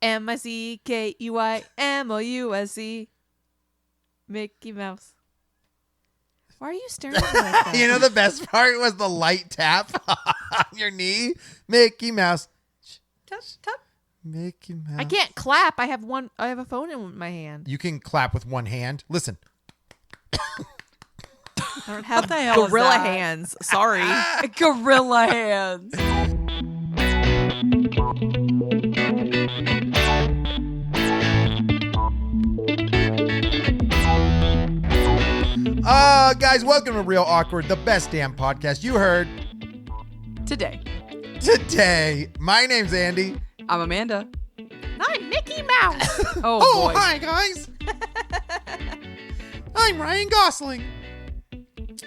Mickeymous. Mickey Mouse. Why are you staring at me like that? You know, the best part was the light tap on your knee. Mickey Mouse. Tap, tap. Mickey Mouse. I can't clap. I have a phone in my hand. You can clap with one hand. Listen. I don't have the hell is gorilla that? hands. Sorry. Gorilla hands. Guys, welcome to Real Awkward, the best damn podcast you heard Today. My name's Andy. I'm Amanda. I'm Mickey Mouse. Oh, boy. Hi, guys. I'm Ryan Gosling.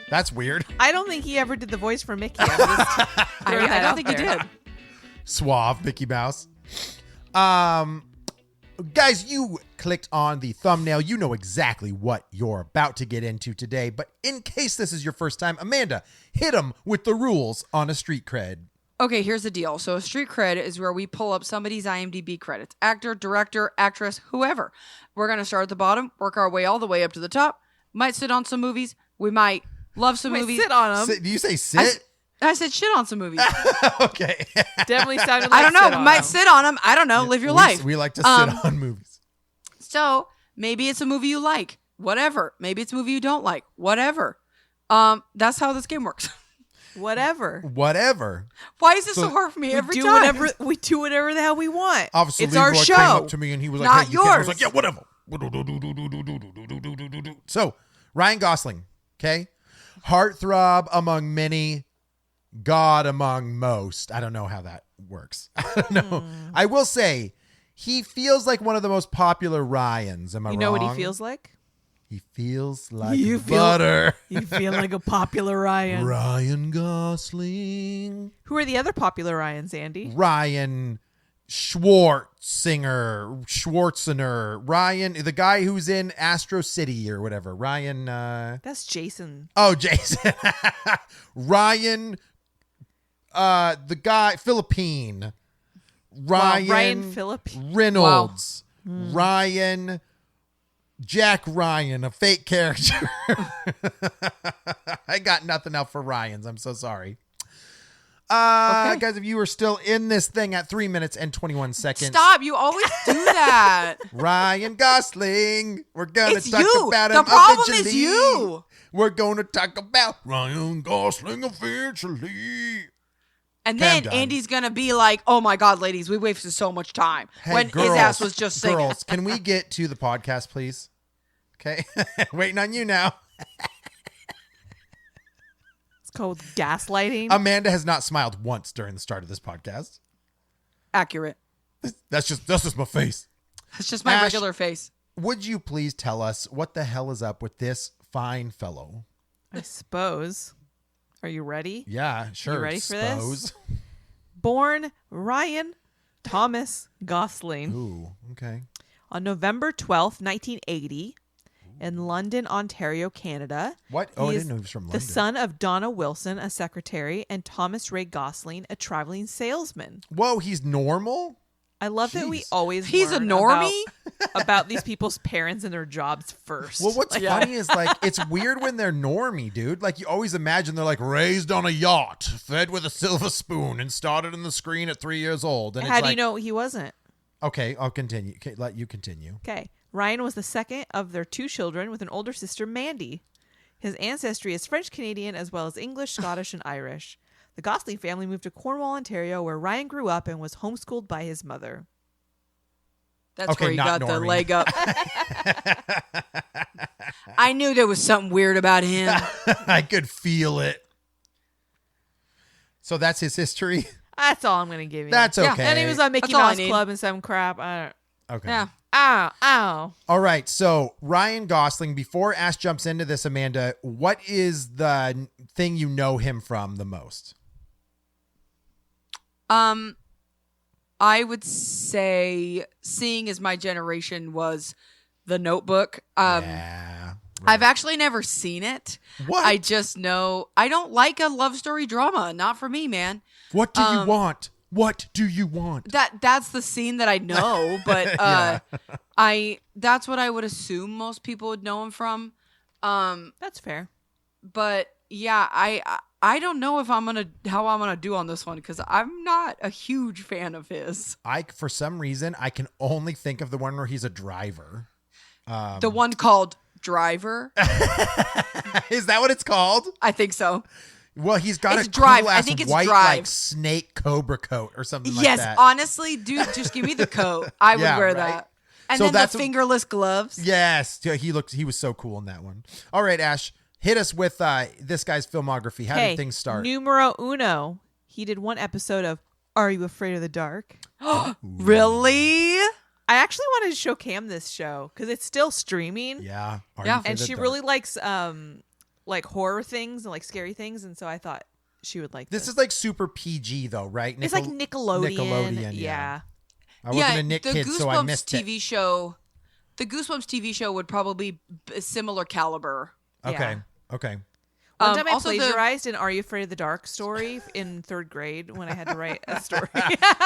That's weird. I don't think he ever did the voice for Mickey. I don't think he did. Suave Mickey Mouse. Guys, you clicked on the thumbnail. You know exactly what you're about to get into today. But in case this is your first time, Amanda, hit them with the rules on a street cred. Okay, here's the deal. So a street cred is where we pull up somebody's IMDb credits. Actor, director, actress, whoever. We're going to start at the bottom, work our way all the way up to the top. Might sit on some movies. We might love some movies. Sit on them. Do you say sit? I said shit on some movies. Okay. Definitely sounded like I don't know. sit on Might them. sit on them. I don't know. Live your life. We like to sit on movies. So maybe it's a movie you like. Whatever. Maybe it's a movie you don't like. Whatever. That's how this game works. Whatever. Why is this so hard for me every time? We do whatever the hell we want. Obviously, It's our Leroy show. came up to me and he was like, Not hey, you can't. I was yours. like, yeah, whatever. So, Ryan Gosling, okay? Heartthrob among many, God among most. I don't know how that works. I don't know. I will say, he feels like one of the most popular Ryans. Am I wrong? You know what he feels like? He feels like You feel- butter. You feel like a popular Ryan. Ryan Gosling. Who are the other popular Ryans, Andy? Ryan Schwarzenegger, Ryan, the guy who's in Astro City or whatever. Ryan. That's Jason. Oh, Jason. Ryan. The guy Philippine. Ryan Philippine. Reynolds. Ryan. Jack Ryan, a fake character. I got nothing else for Ryans. I'm so sorry. Okay. Guys, if you are still in this thing at 3 minutes and 21 seconds. Stop. You always do that. Ryan Gosling. We're going It's to talk you. about him The problem eventually. is you. We're going to talk about Ryan Gosling eventually. And Okay, I'm then done. Andy's going to be like, oh my God, ladies, we wasted so much time. Hey, when girls, his ass was just singing. Girls, can we get to the podcast, please? Okay. Waiting on you now. It's called gaslighting. Amanda has not smiled once during the start of this podcast. Accurate. That's just my face. It's just my Ash, regular face. Would you please tell us what the hell is up with this fine fellow? I suppose. Are you ready? Yeah, sure. ready for this? suppose. Born Ryan Thomas Gosling Ooh, okay. on November 12th, 1980 in London, Ontario, Canada. What? Oh, I He didn't is know he was from the London. son of Donna Wilson, a secretary, and Thomas Ray Gosling, a traveling salesman. Whoa, he's normal? I love that we Jeez. always He's a learn normie? about these people's parents and their jobs first. Well, what's funny is like it's weird when they're normie, dude. Like you always imagine they're like raised on a yacht, fed with a silver spoon, and started on the screen at 3 years old. And How it's do like, you know he wasn't? Okay, I'll continue. Okay, let you continue. Okay. Ryan was the second of their two children with an older sister, Mandy. His ancestry is French-Canadian as well as English, Scottish, and Irish. The Gosling family moved to Cornwall, Ontario, where Ryan grew up and was homeschooled by his mother. That's Okay, where he not got the normie. leg up. I knew there was something weird about him. I could feel it. So that's his history. That's all I'm going to give you. That's Yeah. okay. And he was on Mickey That's all I Mouse need. Club and some crap. Okay. Yeah. Ow. All right. So Ryan Gosling, before Ash jumps into this, Amanda, what is the thing you know him from the most? I would say Seeing as My Generation was The Notebook. Yeah. I've actually never seen it. What? I just know I don't like a love story drama. Not for me, man. What do you want? What do you want? That's the scene that I know, but that's what I would assume most people would know him from. That's fair. But yeah, I don't know if how I'm gonna do on this one because I'm not a huge fan of his. For some reason, I can only think of the one where he's a driver. The one called Driver. Is that what it's called? I think so. Well, he's got It's a Drive. cool I ass think it's white Drive. like snake cobra coat or something like Yes, that. honestly, dude, just give me the coat. I would Yeah, wear right. that. And So then the that's fingerless gloves. Yes, he was so cool in that one. All right, Ash, hit us with this guy's filmography. How did things start? Numero uno. He did one episode of Are You Afraid of the Dark? Really? I actually wanted to show Cam this show because it's still streaming. Yeah. And she really likes like horror things and like scary things, and so I thought she would like this. This is like super PG though, right? It's like Nickelodeon. Nickelodeon, yeah. I wasn't a Nick the kid, Goosebumps so I missed TV it. show. The Goosebumps TV show would probably be a similar caliber. Okay. Yeah. Okay. One time I also plagiarized an Are You Afraid of the Dark story in 3rd grade when I had to write a story.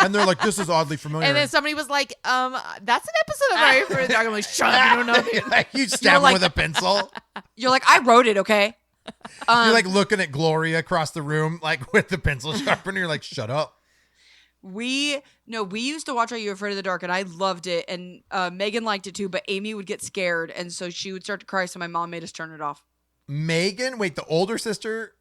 And they're like, this is oddly familiar. And then somebody was like, that's an episode of Are You Afraid of the Dark? I'm like, shut up, you don't know nothing. You stab him with a pencil. You're like, I wrote it, okay? You're like looking at Gloria across the room, like with the pencil sharpener. You're like, shut up. We used to watch Are You Afraid of the Dark, and I loved it, and Megan liked it too, but Amy would get scared, and so she would start to cry, so my mom made us turn it off. Megan? Wait, the older sister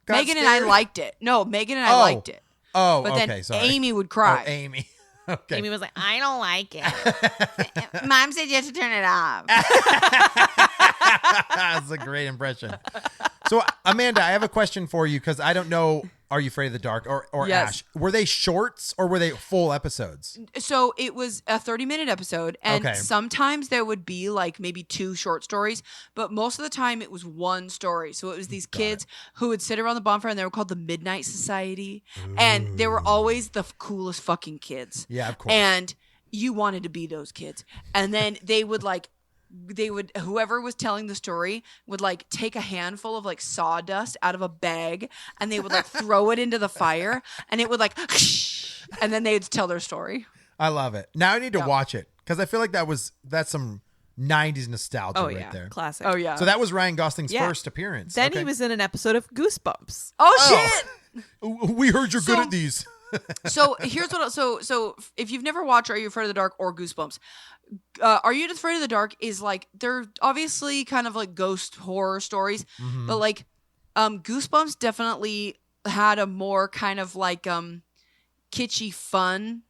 got Megan scared? and I liked it. No, Megan and I liked it. Oh, But then okay, sorry. Amy would cry. Oh, Amy. Okay. Amy was like, I don't like it. Mom said you have to turn it off. That's a great impression. So, Amanda, I have a question for you because I don't know. Are You Afraid of the Dark or Yes. Ash? Were they shorts or were they full episodes? So it was a 30-minute episode, and Okay. sometimes there would be like maybe 2 short stories, but most of the time it was one story. So it was these kids who would sit around the bonfire, and they were called the Midnight Society, and they were always the coolest fucking kids. Yeah, of course. And you wanted to be those kids. And then whoever was telling the story would like take a handful of like sawdust out of a bag, and they would like throw it into the fire, and it would like and then they'd tell their story. I love it. Now I need to watch it because I feel like that's some 90s nostalgia Oh, right yeah. there. Classic. Oh yeah. So that was Ryan Gosling's Yeah. first appearance. Then Okay. he was in an episode of Goosebumps. Oh shit. We heard you're good So- at these. So here's what. So if you've never watched Are You Afraid of the Dark or Goosebumps, Are You Afraid of the Dark is like, they're obviously kind of like ghost horror stories, Mm-hmm. but like Goosebumps definitely had a more kind of like kitschy, fun,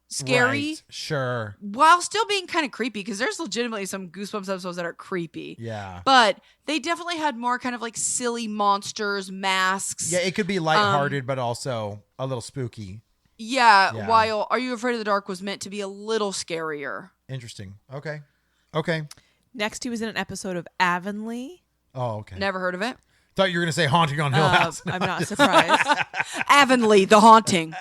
scary, Right. Sure. while still being kind of creepy, because there's legitimately some Goosebumps episodes that are creepy. Yeah. But they definitely had more kind of like silly monsters, masks. Yeah, it could be lighthearted, but also a little spooky. Yeah, while Are You Afraid of the Dark was meant to be a little scarier. Interesting. Okay. Okay. Next, he was in an episode of Avonlea. Oh, okay. Never heard of it. Thought you were going to say Haunting on Hill House. I'm not surprised. Avonlea, The Haunting.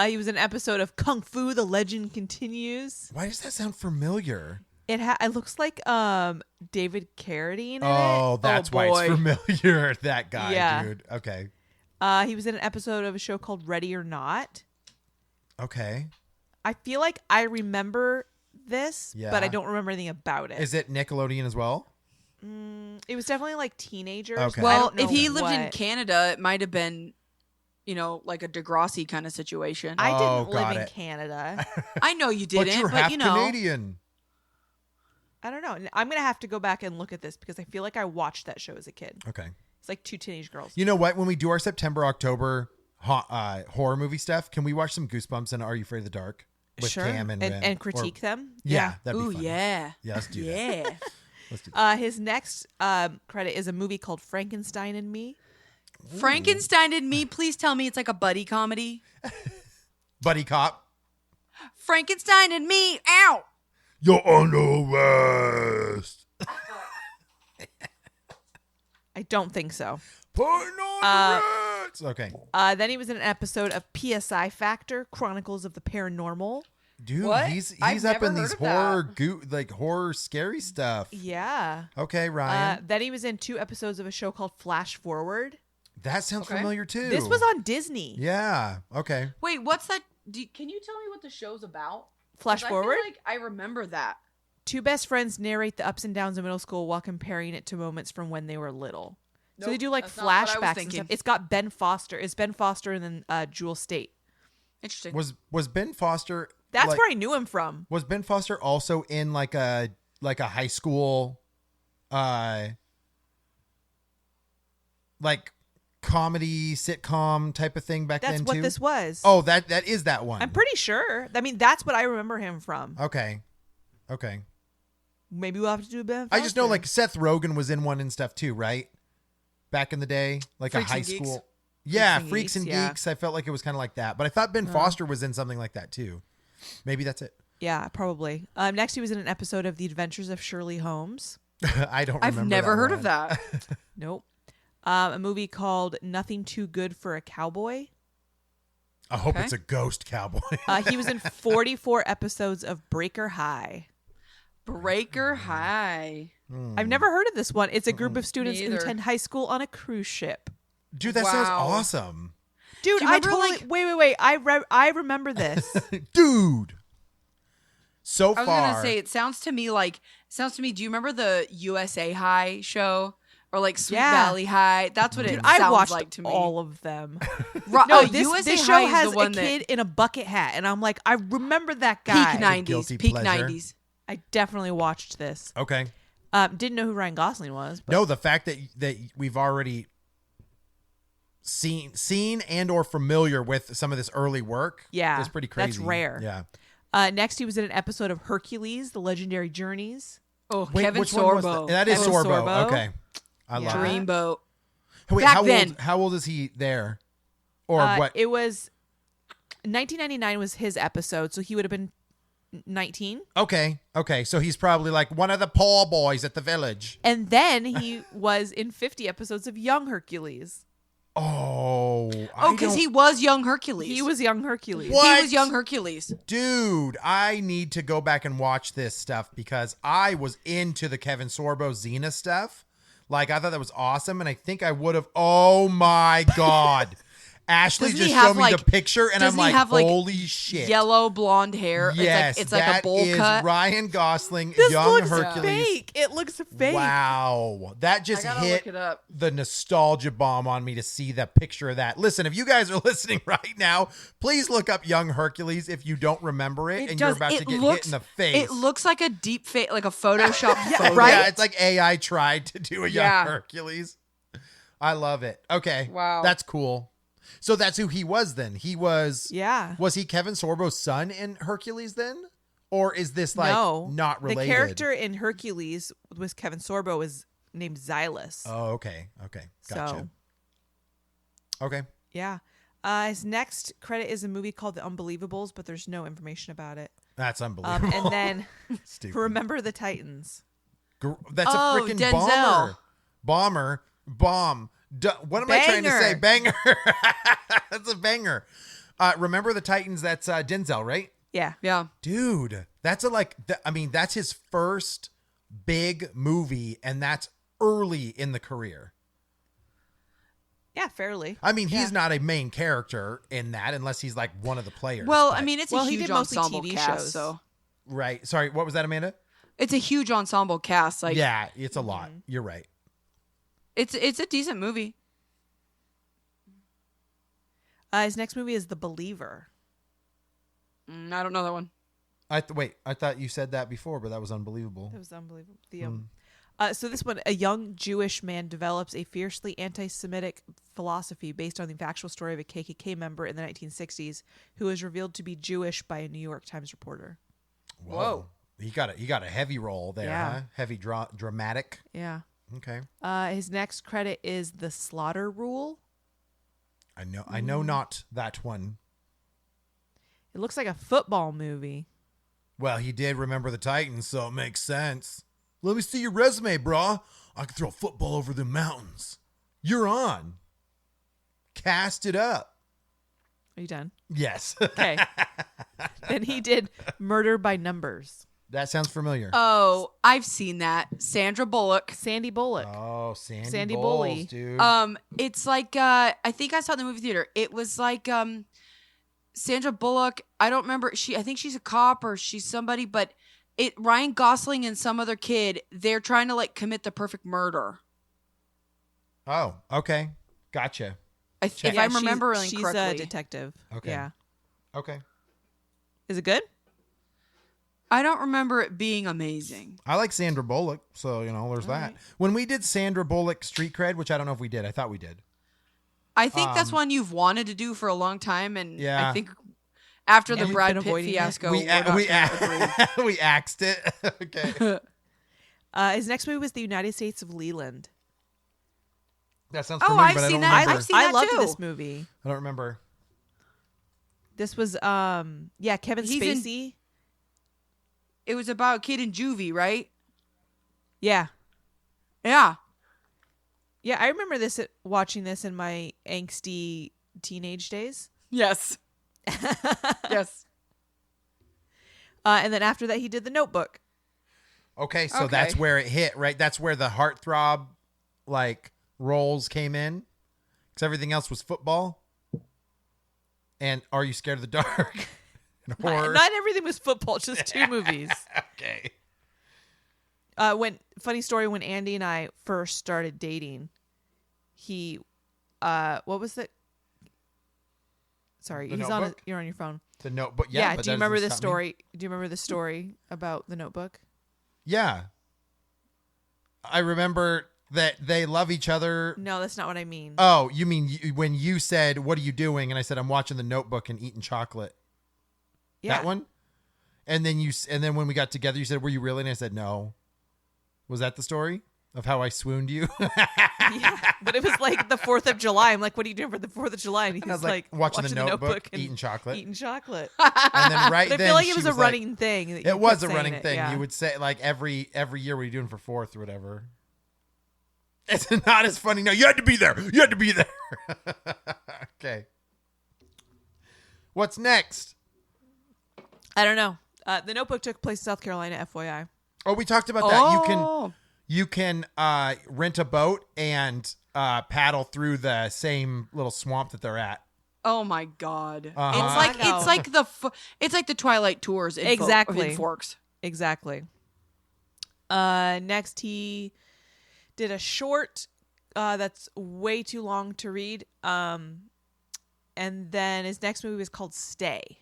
He was in an episode of Kung Fu: The Legend Continues. Why does that sound familiar? It looks like David Carradine in Oh, it. that's why it's familiar. That guy, Yeah. dude. Okay. He was in an episode of a show called Ready or Not. Okay. I feel like I remember this, but Yeah. I don't remember anything about it. Is it Nickelodeon as well? It was definitely like teenagers. Okay. I Well, don't know if he lived in what. Canada, it might have been, like a Degrassi kind of situation. I Oh, didn't got live in it. Canada. I know you But didn't, you're but half you know. Canadian. I don't know. I'm gonna have to go back and look at this because I feel like I watched that show as a kid. Okay. It's like 2 teenage girls. You know what? When we do our September, October horror movie stuff, can we watch some Goosebumps and Are You Afraid of the Dark with sure, Cam and Ren? and critique them. Yeah, that'd be Ooh, fun. yeah. Yeah, let's do that. Yeah. Let's do that. His next credit is a movie called Frankenstein and Me. Frankenstein and Me, please tell me it's like a buddy comedy. Buddy Cop. Frankenstein and Me, ow! You're under arrest. I don't think so. Putting on arrest. Okay. Then he was in an episode of PSI Factor: Chronicles of the Paranormal. Dude, What? he's I've up never in these heard of horror horror scary stuff. Yeah. Okay, Ryan. Then he was in 2 episodes of a show called Flash Forward. That sounds Okay. familiar too. This was on Disney. Yeah. Okay. Wait, what's that? Can you tell me what the show's about? Flash 'Cause forward. I feel like I remember that. Two best friends narrate the ups and downs of middle school while comparing it to moments from when they were little. So they Nope, do like that's not what I was flashbacks and thinking. stuff. It's got Ben Foster. It's Ben Foster and then Jewel State. Interesting. Was Ben Foster? That's like, where I knew him from. Was Ben Foster also in like a high school, like comedy sitcom type of thing back That's then what too? this was. Oh, that is that one. I'm pretty sure. I mean, that's what I remember him from. Okay. Maybe we'll have to do a Ben I just know Foster. like Seth Rogen was in one and stuff too, right? Back in the day, like Freaks a high and Geeks? school. Yeah, and Freaks and Geeks, yeah. Geeks. I felt like it was kind of like that, but I thought Ben Foster was in something like that too. Maybe that's it. Yeah, probably. Next, he was in an episode of The Adventures of Shirley Holmes. I don't remember. I've never heard one. of that. Nope. A movie called Nothing Too Good for a Cowboy. I hope Okay. it's a ghost cowboy. He was in 44 episodes of Breaker High. Breaker High. I've never heard of this one. It's a group of students Me who either. attend high school on a cruise ship. Dude, that sounds Wow. awesome. Dude, Do you I remember, totally like- wait. I remember this. Dude. So I was far. gonna say it sounds to me. Do you remember the USA High show or like Sweet Yeah. Valley High? That's what it I sounds watched like to me. all of them. No, this USA show High is has the one a kid in a bucket hat, and I'm like, I remember that that guy. peak 90s. guilty Peak pleasure. 90s. I definitely watched this. Okay. Didn't know who Ryan Gosling was. But No, the fact that we've already seen and or familiar with some of this early work Yeah, is pretty crazy. that's rare. Yeah. Next, he was in an episode of Hercules: The Legendary Journeys. Oh, Wait, Kevin which one was Sorbo. that? That is Kevin Sorbo. Sorbo. Okay. I Yeah. love it. Dreamboat. Wait, Back how old is he there? Or what? It was 1999 was his episode, so he would have been 19. Okay. So he's probably like one of the poor boys at the village. And then he was in 50 episodes of Young Hercules. Oh. Oh, because he was young Hercules. He was Young Hercules. What? He was young Hercules. Dude, I need to go back and watch this stuff because I was into the Kevin Sorbo Xena stuff. Like, I thought that was awesome, and I think I would have. Oh my God. Ashley Doesn't he just have, showed me like- the picture, and I'm doesn't he like, have, like, holy shit. Yellow blonde hair. Yes, it's like a that bowl is cut. Ryan Gosling, This young looks Hercules. fake. It looks fake. Wow. That I just gotta hit look it up. the nostalgia bomb on me to see the picture of that. Listen, if you guys are listening right now, please look up Young Hercules if you don't remember it, and you're about to get hit in the face. It looks like a deep fake, like a Photoshop photo. right? Yeah, it's like AI tried to do a Young Yeah. Hercules. I love it. Okay. Wow. That's cool. So that's who he was then. He was Yeah. Was he Kevin Sorbo's son in Hercules then? Or is this like No. not related? The character in Hercules with Kevin Sorbo is named Xylus. Oh, okay. Gotcha. So, Okay. yeah. His next credit is a movie called The Unbelievables, but there's no information about it. That's unbelievable. And then Stupid. Remember the Titans. That's a Oh, freaking Denzel. bomb. What am I trying to say? Banger. That's a banger. Remember the Titans? That's Denzel, right? Yeah. Yeah. Dude, that's that's his first big movie, and that's early in the career. Yeah, fairly. I mean, he's Yeah. not a main character in that unless he's like one of the players. Well, but- I mean, it's Well, a he huge did mostly ensemble TV cast, shows. so right. Sorry, what was that, Amanda? it's a huge ensemble cast. Like, Yeah, it's a lot. You're right. it's a decent movie. His next movie is The Believer. I don't know that one. I thought you said that before, but that was unbelievable. That was unbelievable. So this one, a young Jewish man develops a fiercely anti-Semitic philosophy based on the factual story of a KKK member in the 1960s who was revealed to be Jewish by a New York Times reporter. Whoa. You got a heavy role there, Yeah. huh? Heavy dramatic. Yeah. Okay. His next credit is The Slaughter Rule. I know not that one. It looks like a football movie. Well, he did remember the Titans, so it makes sense. Let me see your resume, brah. I can throw a football over the mountains. You're on. Cast it up. Are you done? Yes. Okay. Then he did Murder by Numbers. That sounds familiar. Oh, I've seen that. Sandra Bullock. Sandy Bullock. Oh, Sandy Bully. Bully, dude. It's like I think I saw it in the movie theater. It was like Sandra Bullock. I don't remember. I think she's a cop or she's somebody, but Ryan Gosling and some other kid, they're trying to like commit the perfect murder. Oh, okay. Gotcha. If I'm remembering she's correctly. a detective. Okay. Yeah. Okay. Is it good? I don't remember it being amazing. I like Sandra Bullock, so, there's that. right. When we did Sandra Bullock Street Cred, which I don't know if we did. I thought we did. I think that's one you've wanted to do for a long time, and Yeah. I think after And the we've Brad been Pitt avoiding it. fiasco, we we're not gonna agree. we axed it. Okay. His next movie was The United States of Leland. That sounds Oh, familiar, I've but I seen don't that. remember. I've seen I that loved too. this movie. I don't remember. This was Kevin He's in- Spacey. It was about a kid in juvie, right? Yeah. Yeah. Yeah, I remember watching this in my angsty teenage days. Yes. Yes. And then after that, he did The Notebook. Okay, so Okay. that's where it hit, right? That's where the heartthrob, roles came in. Because everything else was football. And Are You Scared of the Dark? And horror. Not everything was football, just two movies. Okay. Funny story, when Andy and I first started dating, he, what was it? Sorry, The you're on your phone. The Notebook. Yeah. But Do you that remember doesn't the stop me. story? Do you remember the story about The Notebook? Yeah. I remember that they love each other. No, that's not what I mean. Oh, you mean when you said, "What are you doing?" and I said, "I'm watching The Notebook and eating chocolate." Yeah. That one? And then when we got together, you said, "Were you really?" And I said, "No." Was that the story of how I swooned you? Yeah, but it was like the 4th of July. I'm like, what are you doing for the 4th of July? And he's I was like, watching The Notebook, and eating chocolate. Eating chocolate. And then right But I then feel like it she was a like- running thing. that you It was kept a saying running it, thing. yeah. You would say every year, what are you doing for 4th or whatever? It's not as funny. No, you had to be there. You had to be there. Okay. What's next? I don't know. The Notebook took place in South Carolina, FYI. Oh, we talked about that. Oh. You can rent a boat and paddle through the same little swamp that they're at. Oh my God! Uh-huh. It's like the Twilight tours in Exactly. in Forks. Exactly. Next, he did a short that's way too long to read. And then his next movie was called Stay.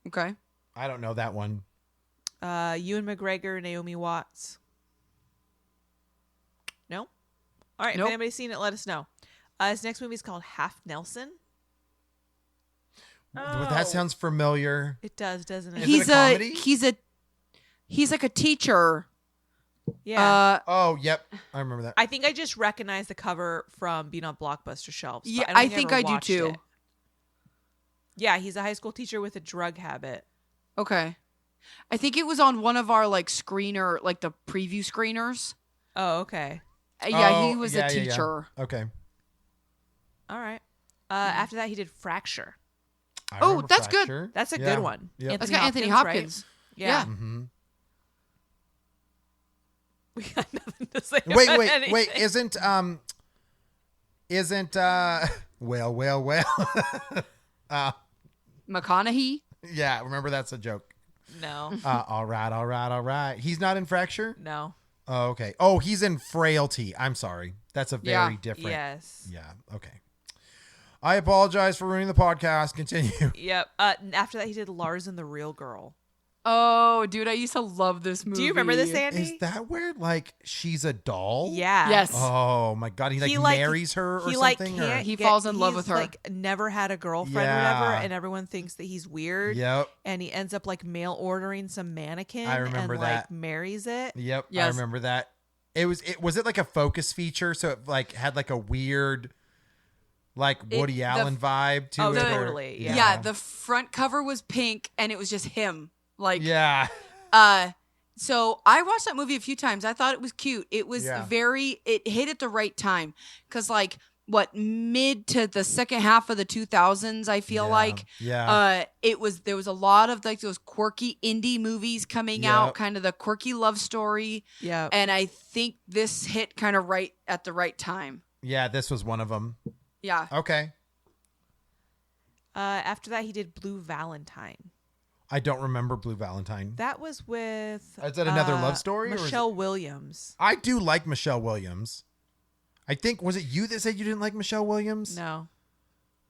Okay. I don't know that one. Ewan McGregor, Naomi Watts. No? All right. Nope. If anybody's seen it, let us know. His next movie is called Half Nelson. That sounds familiar. It does, doesn't it? Is it a comedy? He's like a teacher. Yeah. Oh, yep. I remember that. I think I just recognized the cover from being on Blockbuster shelves. but Yeah, don't I think ever I do watched too. it. Yeah, he's a high school teacher with a drug habit. Okay. I think it was on one of our screener, the preview screeners. Oh, okay. Yeah, he was yeah, a yeah, yeah. teacher. Okay. All right. After that, he did Fracture. I Oh, remember that's good. Fracture. That's a Yeah. good one. Yep. That's got Anthony right? Hopkins. Yeah. Mm-hmm. We got nothing to say. Wait, about wait, anything. wait! Isn't well? McConaughey. Yeah, remember that's a joke. No. All right. He's not in Fracture. No. Oh, okay. Oh, he's in Frailty. I'm sorry. That's a very Yeah. different. Yes. Yeah. Okay. I apologize for ruining the podcast. Continue. Yep. After that, he did Lars and the Real Girl. Oh, dude, I used to love this movie. Do you remember this, Andy? Is that where she's a doll? Yeah. Yes. Oh my god, he marries her or he something. can't He get- falls in love with he's, her. Never had a girlfriend or Yeah. whatever, and everyone thinks that he's weird. Yep. And he ends up mail ordering some mannequin. I remember and, that. Marries it. Yep. I Yes. remember that. Was it like a focus feature? So it had a weird Woody Allen vibe to Oh, it. or- totally, yeah. Yeah, the front cover was pink and it was just him. Yeah. So I watched that movie a few times. I thought it was cute. It was Yeah. it hit at the right time. Cause mid to the second half of the 2000s, I feel like. Yeah. There was a lot of like those quirky indie movies coming out, kind of the quirky love story. Yeah. And I think this hit kind of right at the right time. Yeah, this was one of them. Yeah. Okay. After that, he did Blue Valentine. I don't remember Blue Valentine. That was with... Is that another love story? Michelle Williams. I do like Michelle Williams. I think, was it you that said you didn't like Michelle Williams? No.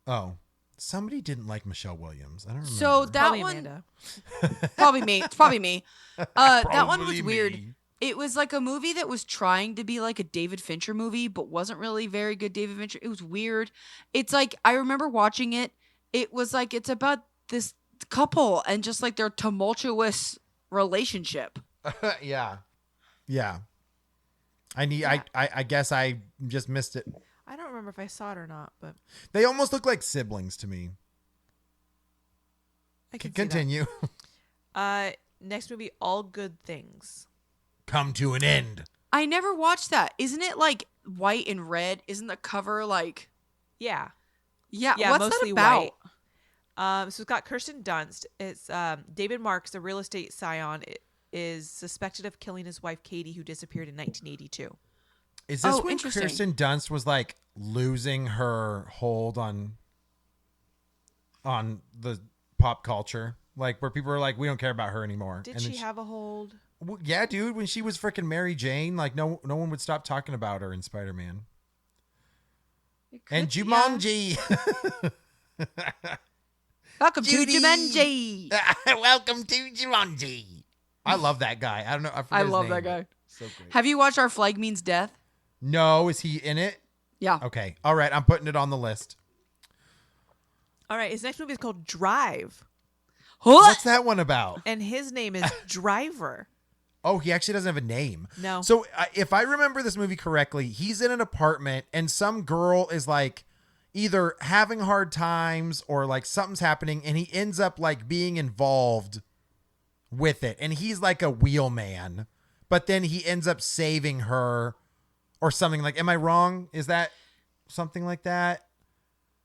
Oh. Somebody didn't like Michelle Williams. I don't remember. So that Probably one... Amanda. Probably me. It's probably me. That one was Probably weird. me. It was like a movie that was trying to be like a David Fincher movie, but wasn't really very good David Fincher. It was weird. It's like, I remember watching it. It was like, it's about this couple and just like their tumultuous relationship. Yeah. Yeah. I guess I just missed it. I don't remember if I saw it or not, but They almost look like siblings to me. I can see that. Continue. Next movie, All Good Things. Come to an end. I never watched that. Isn't it like white and red? Isn't the cover like... Yeah. Yeah, Yeah, what's mostly that about? white. So it's got Kirsten Dunst. It's David Marks, a real estate scion, is suspected of killing his wife Katie, who disappeared in 1982. Is this Oh, when interesting. Kirsten Dunst was like losing her hold on the pop culture? Like where people are like, we don't care about her anymore. Did And then she have a hold? Well, yeah, dude. When she was freaking Mary Jane, like no one would stop talking about her in Spider-Man. And Jumanji. Welcome Judy. to Jumanji. Welcome to Jumanji. I love that guy. I don't know. I his love name, that guy. but So great. Have you watched Our Flag Means Death? No, is he in it? Yeah. Okay. All right. I'm putting it on the list. All right, his next movie is called Drive, What's that one about? and his name is Driver. Oh, he actually doesn't have a name. No. So if I remember this movie correctly, he's in an apartment and some girl is like either having hard times or like something's happening and he ends up like being involved with it. And he's like a wheelman, but then he ends up saving her or something like, am I wrong? Is that something like that?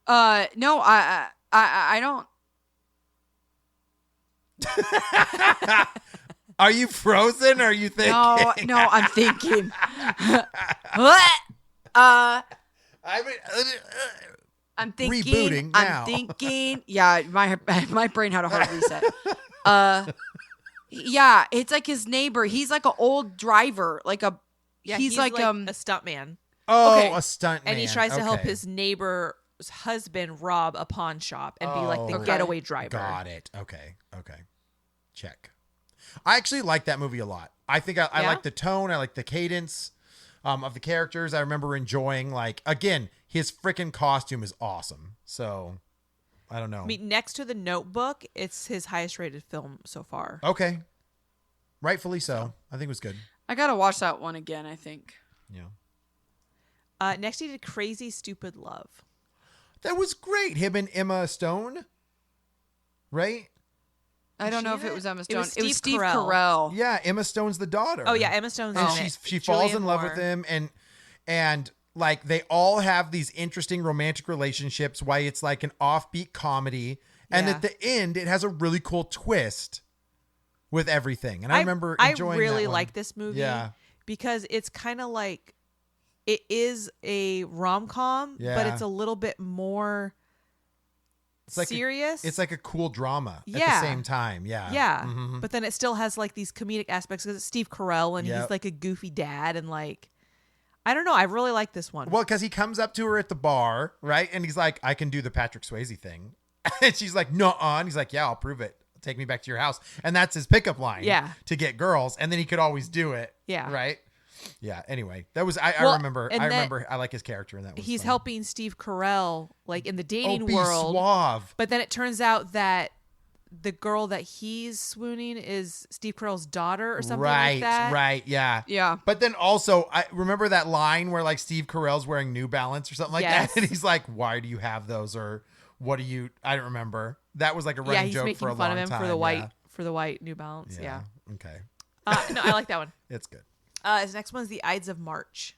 No, I don't. Are you frozen or are you thinking? No, I'm thinking. What? I'm thinking. Rebooting now. I'm thinking. Yeah, my brain had a hard reset. Yeah, it's like his neighbor. He's like an old driver, like a. Yeah, he's like a stuntman, Oh, Okay. a stunt man. and he tries to help Okay. his neighbor's husband rob a pawn shop and be like the Oh, getaway driver. Got it. Okay. Check. I actually like that movie a lot. I think I Yeah? like the tone. I like the cadence of the characters. I remember enjoying, like, again, his freaking costume is awesome. So, I don't know. I mean, next to The Notebook, it's his highest rated film so far. Okay. Rightfully so. I think it was good. I gotta watch that one again. I think. Yeah. Next, he did Crazy Stupid Love. That was great. Him and Emma Stone. Right? I don't she know if in it it? was Emma It Stone. was It was Steve Steve Carell. Carell. Yeah, Emma Stone's the daughter. Oh yeah, Emma Stone's And in it. she falls Julianne in love Moore. with him and like they all have these interesting romantic relationships, why it's like an offbeat comedy, and Yeah. at the end it has a really cool twist with everything. And I remember enjoying I really that one. like this movie Yeah. because it's kind of like it is a rom-com, but Yeah. it's a little bit more It's like serious. It's like a cool drama at the Yeah. same time. Yeah. yeah, Mhm. but then it still has like these comedic aspects because it's Steve Carell and Yep. he's like a goofy dad and like I don't know. I really like this one. Well, because he comes up to her at the bar, right? And he's like, I can do the Patrick Swayze thing. And she's like, no, and he's like, yeah, I'll prove it. Take me back to your house. And that's his pickup line. Yeah. To get girls. And then he could always do it. Yeah. Right? Yeah. Anyway, that was, I Well, remember, and I like his character in that one. he's helping Steve Carell like in the dating be world. suave. But then it turns out that the girl that he's swooning is Steve Carell's daughter or something Right. like that. Right. Yeah. Yeah. But then also, I remember that line where like Steve Carell's wearing New Balance or something like Yes. that. And he's like, why do you have those? Or what do you, I don't remember. That was like a Yeah, running he's joke making for a fun long of him time. for the Yeah. white New Balance. Yeah. Okay. No, I like that one. It's good. His next one's The Ides of March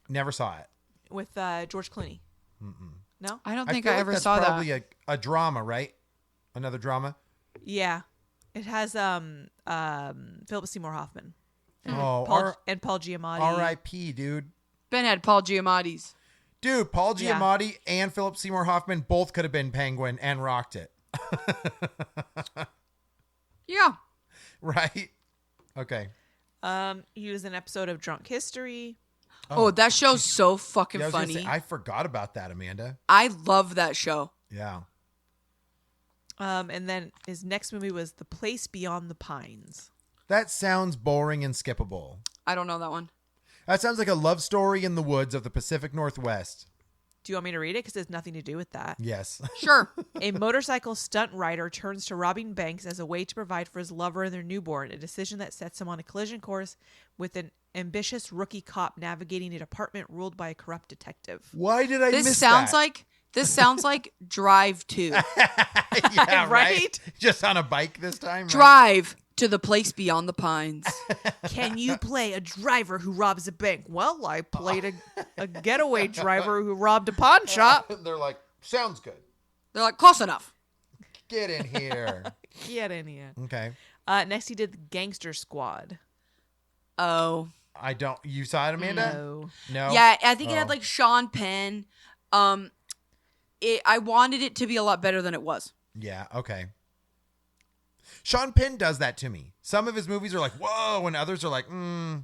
Never saw it. with George Clooney. No? I don't I think feel I like ever that's saw probably that. a drama, right? Another drama. Yeah. It has Philip Seymour Hoffman. Oh, And Paul Giamatti. R.I.P. dude. Ben had Paul Giamatti's. Dude, Paul Yeah. Giamatti and Philip Seymour Hoffman both could have been Penguin and rocked it. Yeah. Right? Okay. He was in an episode of Drunk History. Oh, that show's so fucking Yeah, I was gonna funny. say, I forgot about that, Amanda. I love that show. Yeah. And then his next movie was The Place Beyond the Pines. That sounds boring and skippable. I don't know that one. That sounds like a love story in the woods of the Pacific Northwest. Do you want me to read it? Because it has nothing to do with that. Yes. Sure. A motorcycle stunt rider turns to robbing banks as a way to provide for his lover and their newborn, a decision that sets him on a collision course with an ambitious rookie cop navigating a department ruled by a corrupt detective. Why did I miss This sounds that? like Drive 2. Yeah, right? Right? Just on a bike this time? Right? Drive to the Place Beyond the Pines. Can you play a driver who robs a bank? Well, I played a getaway driver who robbed a pawn shop. They're like, sounds good. They're like, close enough. Get in here. Get in here. Okay. Next, he did the Gangster Squad. Oh. I don't. You saw it, Amanda? No. No. Yeah, I think it Oh. had like Sean Penn. I wanted it to be a lot better than it was. Yeah. Okay. Sean Penn does that to me. Some of his movies are like, whoa, and others are like, yeah,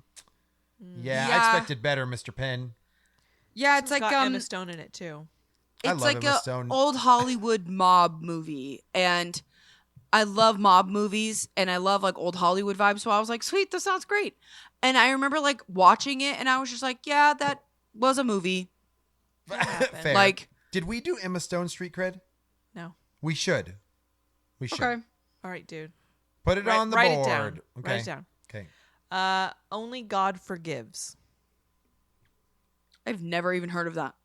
I Yeah. expected better, Mr. Penn. Yeah, it's like got Emma Stone in it too. I it's love like Emma a Stone. old Hollywood mob movie, and I love mob movies, and I love like old Hollywood vibes. So I was like, sweet, this sounds great. And I remember like watching it, and I was just like, yeah, that was a movie. Fair. Like, did we do Emma Stone Street Cred? No. We should. We should. okay, All right, dude. Put it on the write board. it down. Okay. Write it down. Okay. Only God Forgives. I've never even heard of that.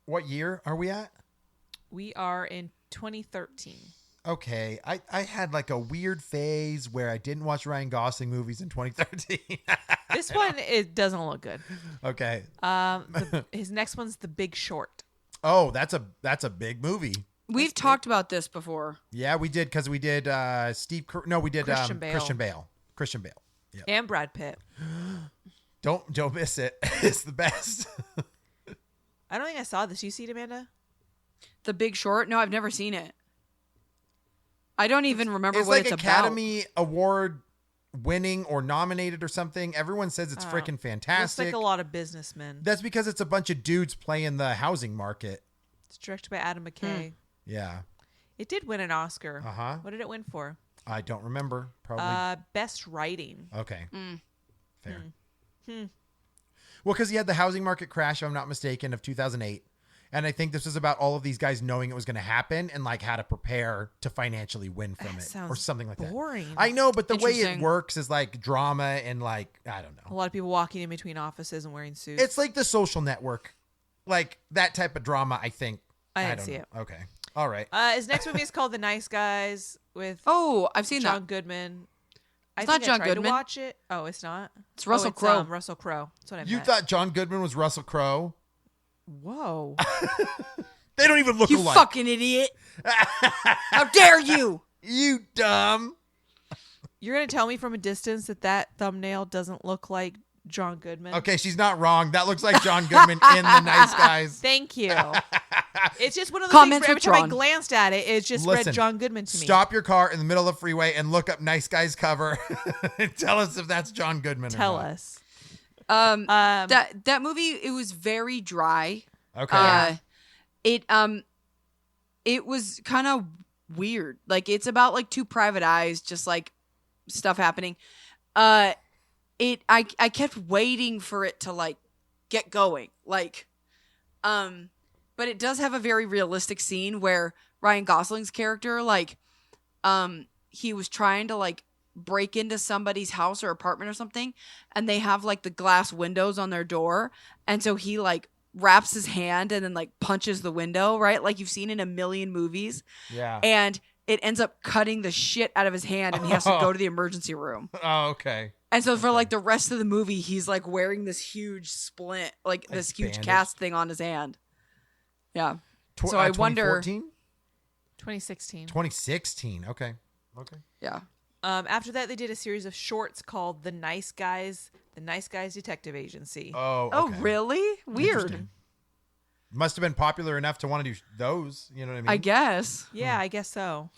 What year are we at? We are in 2013. Okay. I had like a weird phase where I didn't watch Ryan Gosling movies in 2013. This one, it doesn't look good. Okay. His next one's The Big Short. Oh, that's a big movie. We've talked about this before. Yeah, we did because we did Christian Bale. Christian Bale. Yeah. And Brad Pitt. Don't miss it. It's the best. I don't think I saw this. You see it, Amanda? The Big Short? No, I've never seen it. I don't even remember It's what like it's Academy Award winning or nominated or something. Everyone says it's freaking Looks fantastic. like a lot of businessmen. That's because it's a bunch of dudes playing the housing market. It's directed by Adam McKay. Yeah. It did win an Oscar. Uh-huh. What did it win for? I don't remember. Probably. Best Writing. Okay. Fair. Well, because he had the housing market crash, if I'm not mistaken, of 2008. And I think this was about all of these guys knowing it was going to happen and like how to prepare to financially win from That it sounds or something like boring. that. I know, but the way it Interesting. works is like drama and like, I don't A know. lot of people walking in between offices and wearing suits. It's like The Social Network. Like that type of drama, I think. I didn't don't see know. it. Okay. All right. His next movie is called The Nice Guys with Oh, I've seen John that. Goodman. It's I not think John I tried Goodman. to watch it. Oh, it's not. It's Russell it's, Crowe. Russell Crowe. That's what I You meant. thought John Goodman was Russell Crowe? Whoa. They don't even look You alike. fucking idiot. How dare you? You dumb. You're gonna tell me from a distance that thumbnail doesn't look like John Goodman? Okay, she's not wrong. That looks like John Goodman in The Nice Guys. Thank you. It's just one of those Comments things where every time I withdrawn. glanced at it, it just Listen, read John Goodman to me. Stop your car in the middle of the freeway and look up Nice Guys cover and tell us if that's John Goodman or Tell not. us. That movie, it was very dry. Okay. It was kind of weird. Like it's about like two private eyes, just like stuff happening. I kept waiting for it to like get going. Like, but it does have a very realistic scene where Ryan Gosling's character, like, he was trying to like break into somebody's house or apartment or something, and they have like the glass windows on their door, and so he like wraps his hand and then like punches the window, right? Like you've seen in a million movies. Yeah. And it ends up cutting the shit out of his hand and he has to go to the emergency room. Oh, okay. And so for like the rest of the movie, he's like wearing this huge splint, like this huge bandage? cast thing on his hand. Yeah. So I wonder. 2016. 2016. Okay. Yeah. After that, they did a series of shorts called The Nice Guys Detective Agency. Oh, Oh, okay. really? Weird. Interesting. Must have been popular enough to want to do those. You know what I mean? I guess. Yeah, I guess so.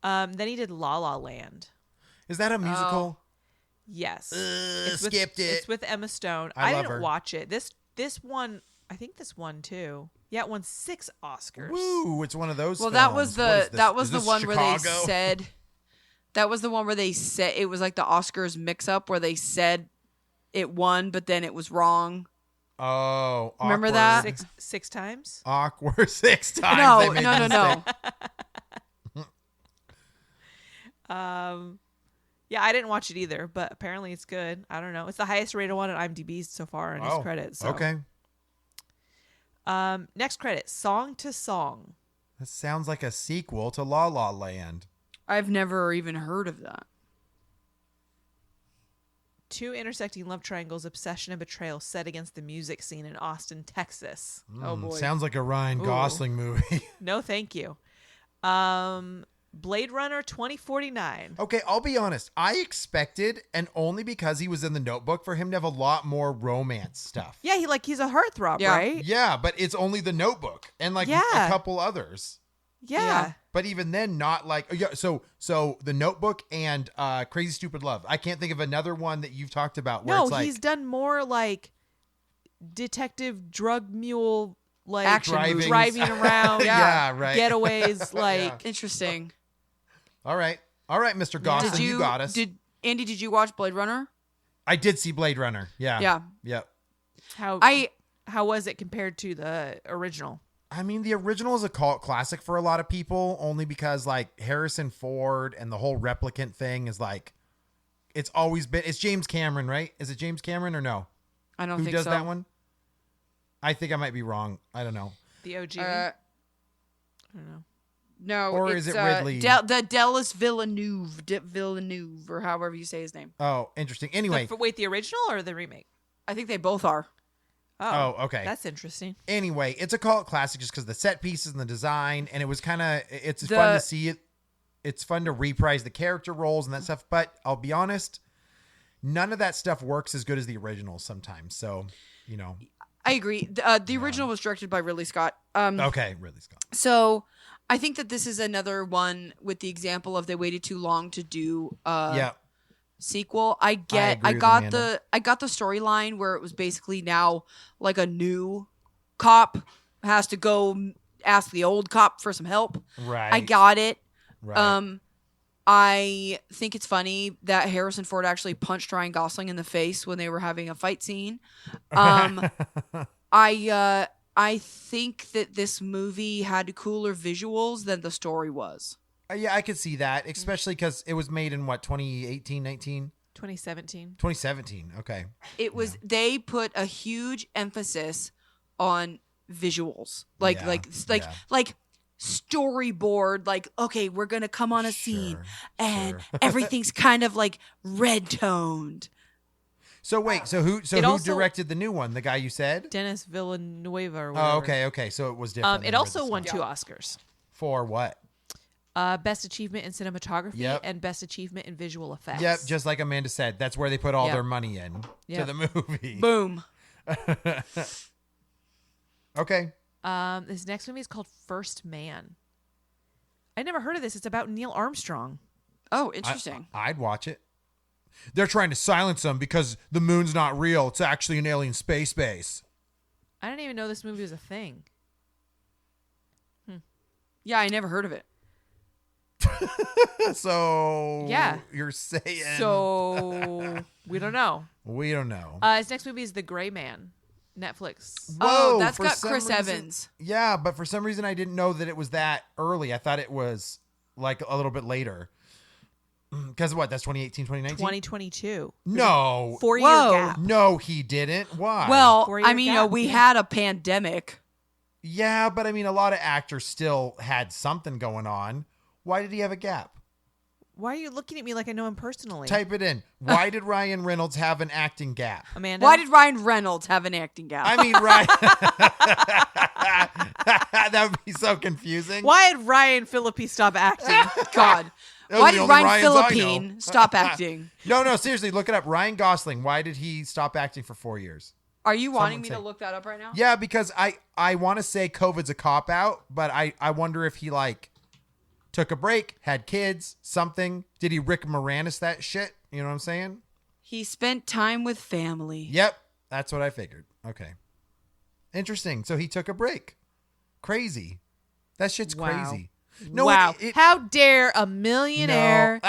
Then he did La La Land. Is that a musical? Yes. Skipped it. It's with Emma Stone. I love didn't her. watch it. This one, I think this won too. Yeah, it won 6 Oscars. Woo! It's one of those. Well, films. that was What is this? that was Is the this one where they Chicago? said. That was the one where they said it was like the Oscars mix-up where they said it won, but then it was wrong. Oh, Remember awkward. that? Six times. Awkward 6 times. No, they made no, no, the no. mistake. Yeah, I didn't watch it either, but apparently it's good. I don't know. It's the highest rated one on IMDb so far in his credits. So. Okay. Next credit, Song to Song. That sounds like a sequel to La La Land. I've never even heard of that. 2 intersecting love triangles, obsession and betrayal set against the music scene in Austin, Texas. Oh boy. Sounds like a Ryan Gosling movie. No, thank you. Blade Runner 2049. Okay, I'll be honest. I expected, and only because he was in The Notebook, for him to have a lot more romance stuff. Yeah, he's a heartthrob, Yeah. right? Yeah, but it's only The Notebook and like Yeah. a couple others. Yeah. But even then, not like so The Notebook and Crazy Stupid Love. I can't think of another one that you've talked about where No, it's like he's done more like detective drug mule, like Action movies. driving around, Yeah, right. getaways, like Interesting. All right, Mr. Gosling, Did you got us. Andy, did you watch Blade Runner? I did see Blade Runner. Yeah. Yeah. Yep. how was it compared to the original? I mean, the original is a cult classic for a lot of people, only because like Harrison Ford and the whole replicant thing is like, it's James Cameron, right? Is it James Cameron or no? I don't Who think does so. that one? I think I might be wrong. I don't know. The OG? Uh, I don't know. no, Or it's, is it Ridley? the Delis Villeneuve, or however you say his name. Oh, interesting. Anyway. Wait, the original or the remake? I think they both are. Oh, okay. That's interesting. Anyway, it's a cult classic just because the set pieces and the design, and it was it's fun to see it. It's fun to reprise the character roles and that stuff. But I'll be honest, none of that stuff works as good as the original sometimes. So, you know. I agree. The original was directed by Ridley Scott. Okay, Ridley Scott. So I think that this is another one with the example of they waited too long to do Yeah. sequel. I agree with got Amanda. the storyline where it was basically now like a new cop has to go ask the old cop for some help. Right. I got it. Right. I think it's funny that Harrison Ford actually punched Ryan Gosling in the face when they were having a fight scene. I think that this movie had cooler visuals than the story was. Yeah, I could see that, especially because it was made in what, 2018, 19? 2017. 2017. Okay. It was they put a huge emphasis on visuals. Like storyboard, like, okay, we're gonna come on a scene and everything's kind of like red toned. So wait, who directed the new one? The guy you said? Dennis Villanueva or whatever. Oh, okay. So it was different. It than also Ridley won Scott. 2 Oscars. For what? Best achievement in cinematography Yep. and best achievement in visual effects. Yep, just like Amanda said, that's where they put all Yep. their money in to the movie. Boom. Okay. This next movie is called First Man. I never heard of this. It's about Neil Armstrong. Oh, interesting. I'd watch it. They're trying to silence him because the moon's not real. It's actually an alien space base. I didn't even know this movie was a thing. Yeah, I never heard of it. So Yeah. you're saying So we don't know. we don't know. His next movie is The Gray Man. Netflix. Oh, that's for got some Chris reason- Evans. Yeah, but for some reason I didn't know that it was that early. I thought it was like a little bit later. Because what? That's 2018, 2019? 2022. No. 4-year Whoa. gap. No, he didn't. Why? Well, 4-year I mean, gap. we had a pandemic. yeah, but I mean, a lot of actors still had something going on. Why did he have a gap? Why are you looking at me like I know him personally? Type it in. Why did Ryan Reynolds have an acting gap? Amanda? Why did Ryan Reynolds have an acting gap? I mean, Ryan. That would be so confusing. Why did Ryan Phillippe stop acting? God. Those Why are the did only Ryan Ryans I know. Philippine stop acting? No, seriously, look it up. Ryan Gosling. Why did he stop acting for 4 years? Are you wanting Someone me say- to look that up right now? Yeah, because I want to say COVID's a cop out, but I wonder if he like took a break, had kids, something. Did he Rick Moranis that shit? You know what I'm saying? He spent time with family. Yep, that's what I figured. Okay, interesting. So he took a break. Crazy. That shit's Wow. crazy. Wow. it- How dare a millionaire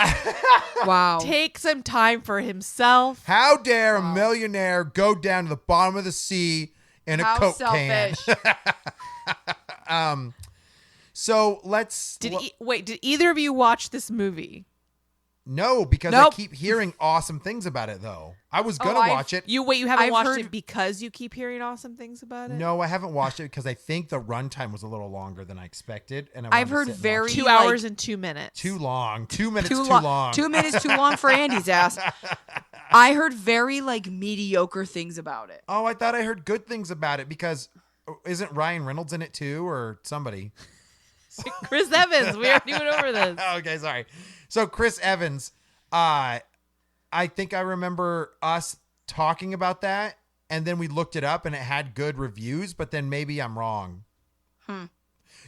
Wow. take some time for himself? How dare a millionaire go down to the bottom of the sea in a How Coke selfish. can? So let's. Did either of you watch this movie? No, because Nope. I keep hearing awesome things about it, though. I was gonna I've- watch it. You haven't I've watched heard- it because you keep hearing awesome things about it? No, I haven't watched it because I think the runtime was a little longer than I expected, and I've wanted to heard sit and watch very- it. 2 like- hours and 2 minutes. too long. 2 minutes too long. long. 2 minutes too long for Andy's ass. I heard very like mediocre things about it. Oh, I thought I heard good things about it because isn't Ryan Reynolds in it too, or somebody? Chris Evans. We already went over this. Okay, sorry. So Chris Evans, I think I remember us talking about that, and then we looked it up, and it had good reviews. But then maybe I'm wrong.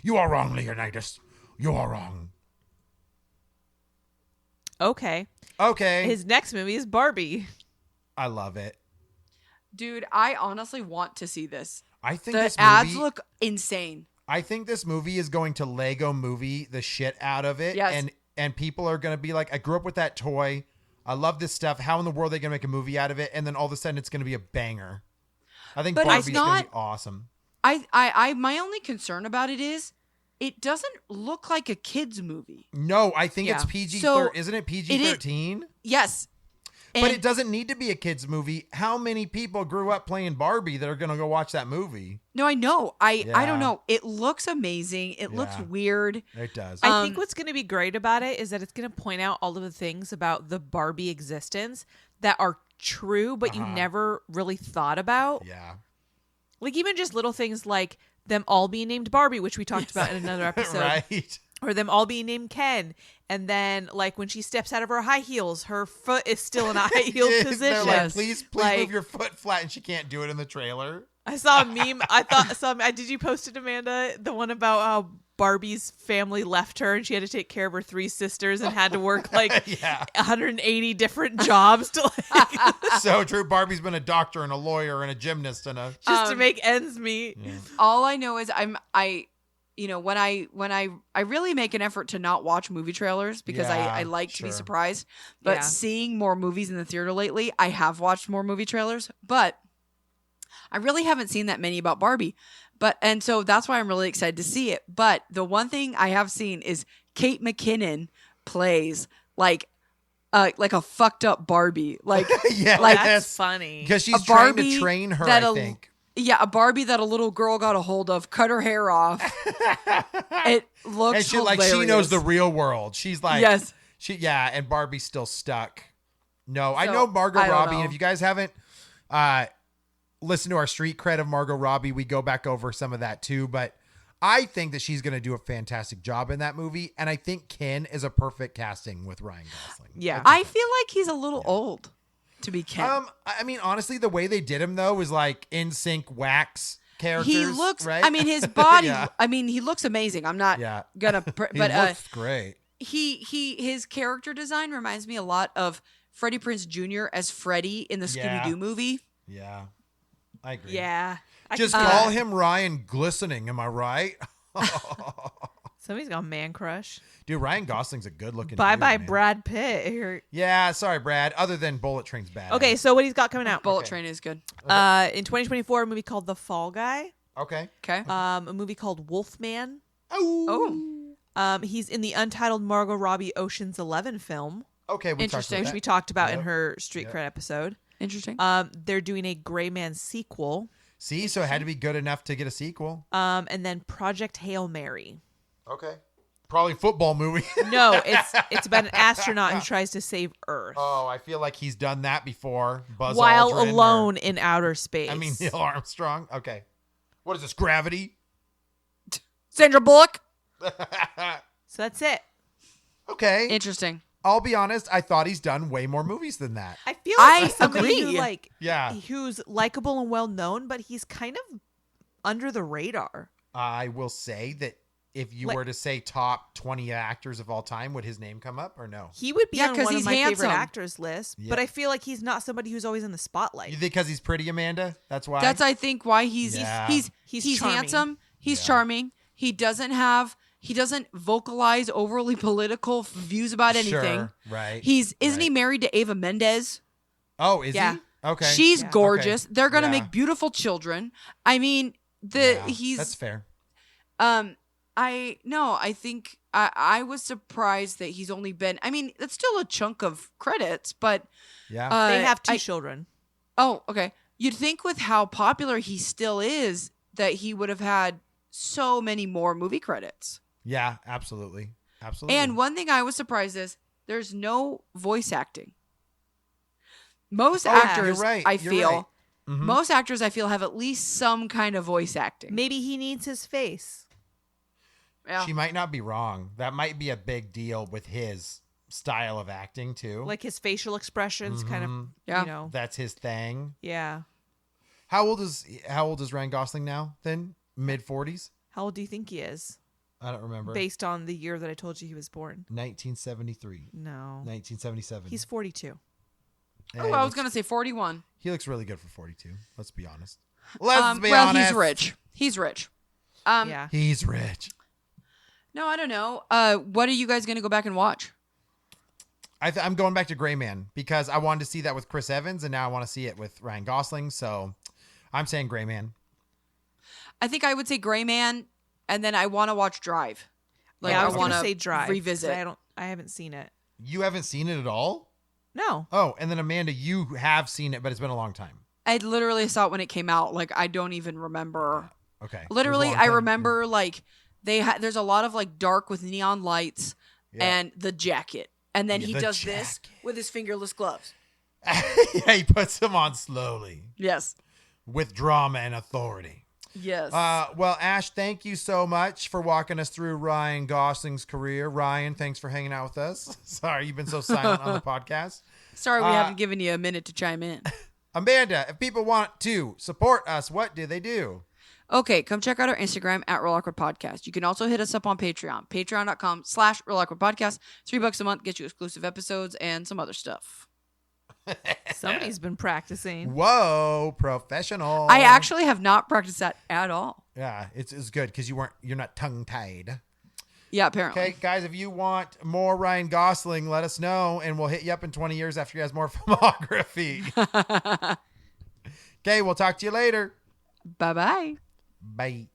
You are wrong, Leonidas. You are wrong. Okay. Okay, His next movie is Barbie. I love it. Dude, I honestly want to see this. I think The this ads movie. look insane. I think this movie is going to Lego movie the shit out of it. Yes. And people are going to be like, I grew up with that toy. I love this stuff. How in the world are they going to make a movie out of it? And then all of a sudden it's going to be a banger. I think But Barbie's it's going to not- be awesome. I my only concern about it is it doesn't look like a kids movie. No, I think it's Yeah. PG. So, Isn't it PG-13? Yes. But And- it doesn't need to be a kids movie. How many people grew up playing Barbie that are going to go watch that movie? No, I know. I Yeah. don't know. It looks amazing. It looks Yeah. weird. It does. I think what's going to be great about it is that it's going to point out all of the things about the Barbie existence that are true, but you never really thought about. yeah. Like even just little things like them all being named Barbie, which we talked about in another episode. Right. Or them all being named Ken. And then like when she steps out of her high heels, her foot is still in a high heel They're position. like, please Like, move your foot flat, and she can't do it in the trailer. I saw a meme. Did you post it, Amanda? The one about how Barbie's family left her and she had to take care of her 3 sisters and had to work like Yeah. 180 different jobs to like So true. Barbie's been a doctor and a lawyer and a gymnast and a. just to make ends meet. All I know is when I really make an effort to not watch movie trailers because Yeah, I like to be sure. surprised. But Yeah. seeing more movies in the theater lately, I have watched more movie trailers, but I really haven't seen that many about Barbie. And so that's why I'm really excited to see it. But the one thing I have seen is Kate McKinnon plays like a fucked up Barbie. Like Yeah, like That's funny. because she's a trying to Barbie train her. that I a- think. yeah, a Barbie that a little girl got a hold of, cut her hair off. It looks And she hilarious. knows the real world. She's like, Yes. and Barbie's still stuck. No, I So, know Margot I don't Robbie. know. And if you guys haven't listened to our street cred of Margot Robbie, we go back over some of that too. But I think that she's going to do a fantastic job in that movie, and I think Ken is a perfect casting with Ryan Gosling. Yeah. I feel like he's a little old to be Ken. I mean, honestly, the way they did him though was like in sync wax characters. He looks. right? I mean, his body. Yeah. I mean, he looks amazing. I'm not Yeah. gonna. He But looks great. his character design reminds me a lot of Freddie Prinze Jr. as Freddy in the Yeah. Scooby Doo movie. Yeah, I agree. Yeah. Just call him Ryan Glistening. Am I right? Somebody's got a man crush. Dude, Ryan Gosling's a good looking. Bye dude, bye, man. Brad Pitt. You're- Yeah, sorry, Brad. Other than Bullet Train's bad. Okay, so what he's got coming out? Bullet Okay. Train is good. In 2024, a movie called The Fall Guy. Okay. Okay. A movie called Wolfman. Oh. He's in the untitled Margot Robbie Ocean's 11 film, Okay. We Interesting. which Talked we about talked about in Yep. her Street Yep. Cred episode. Interesting. They're doing a Gray Man sequel. See, so it had to be good enough to get a sequel. And then Project Hail Mary. Okay. Probably a football movie. No, it's about an astronaut who tries to save Earth Oh, I feel like he's done that before. Buzz while Aldrin alone in outer space. I mean, Neil Armstrong. Okay. What is this, Gravity? Sandra Bullock. So that's it. Okay. Interesting. I'll be honest. I thought he's done way more movies than that. I feel like I he's somebody agree. who Yeah. who's likable and well known, but he's kind of under the radar. I will say that if you Like- were to say top 20 actors of all time, would his name come up or no? He would be Yeah, on 'cause one of he's my favorite handsome. actors list, Yeah. but I feel like he's not somebody who's always in the spotlight. You think because he's pretty, Amanda? That's why? That's I think why he's Yeah. he's charming. handsome. He's Yeah. charming. He doesn't vocalize overly political views about anything. Sure, right. Isn't he right. married to Ava Mendez? Oh, is Yeah. he? Okay. She's Yeah. gorgeous. Okay. They're gonna Yeah. make beautiful children. I mean, Yeah, he's that's fair. I think I was surprised that he's only been. I mean, that's still a chunk of credits, but Yeah. They have two I- children. Oh, okay. You'd think with how popular he still is that he would have had so many more movie credits. Yeah, absolutely. Absolutely. And one thing I was surprised is there's no voice acting. Most actors, you're right. I You're feel, right. Mhm. most actors I feel have at least some kind of voice acting. Maybe he needs his face. Yeah. She might not be wrong. That might be a big deal with his style of acting too. Like his facial expressions kind of, Yeah. you know. That's his thing. Yeah. How old is Ryan Gosling now? Then mid 40s? How old do you think he is? I don't remember. Based on the year that I told you he was born. 1973, No. 1977. He's 42. Hey, Oh, I was going to say 41. He looks really good for 42. Let's be honest. Let's be well, honest. he's rich. He's rich. Yeah. He's rich. No, I don't know. What are you guys going to go back and watch? I'm going back to Gray Man because I wanted to see that with Chris Evans, and now I want to see it with Ryan Gosling. So I'm saying Gray Man. I think I would say Gray Man, and then I want to watch Drive. Like, yeah, I was want gonna to say Drive. 'cause revisit. I haven't seen it. You haven't seen it at all? No. Oh, and then Amanda, you have seen it, but it's been a long time. I literally saw it when it came out. Like, I don't even remember. Okay. It was a Literally, long I time. remember like there's a lot of like dark with neon lights Yeah. and the jacket, and then Yeah, he the does this jacket. with his fingerless gloves. Yeah, he puts them on slowly Yes. with drama and authority. Yes. Well, Ash, thank you so much for walking us through Ryan Gosling's career. Ryan, thanks for hanging out with us. Sorry, you've been so silent on the podcast. Sorry, we haven't given you a minute to chime in. Amanda, if people want to support us, what do they do? Okay, come check out our Instagram at Real Awkward Podcast. You can also hit us up on Patreon, patreon.com/Real Awkward Podcast. $3 a month gets you exclusive episodes and some other stuff. Somebody's been practicing. Whoa, professional. I actually have not practiced that at all. Yeah, it's good because you're not tongue tied. Yeah, apparently. Okay, guys, if you want more Ryan Gosling, let us know, and we'll hit you up in 20 years after he has more filmography. Okay, we'll talk to you later. Bye-bye. Bye.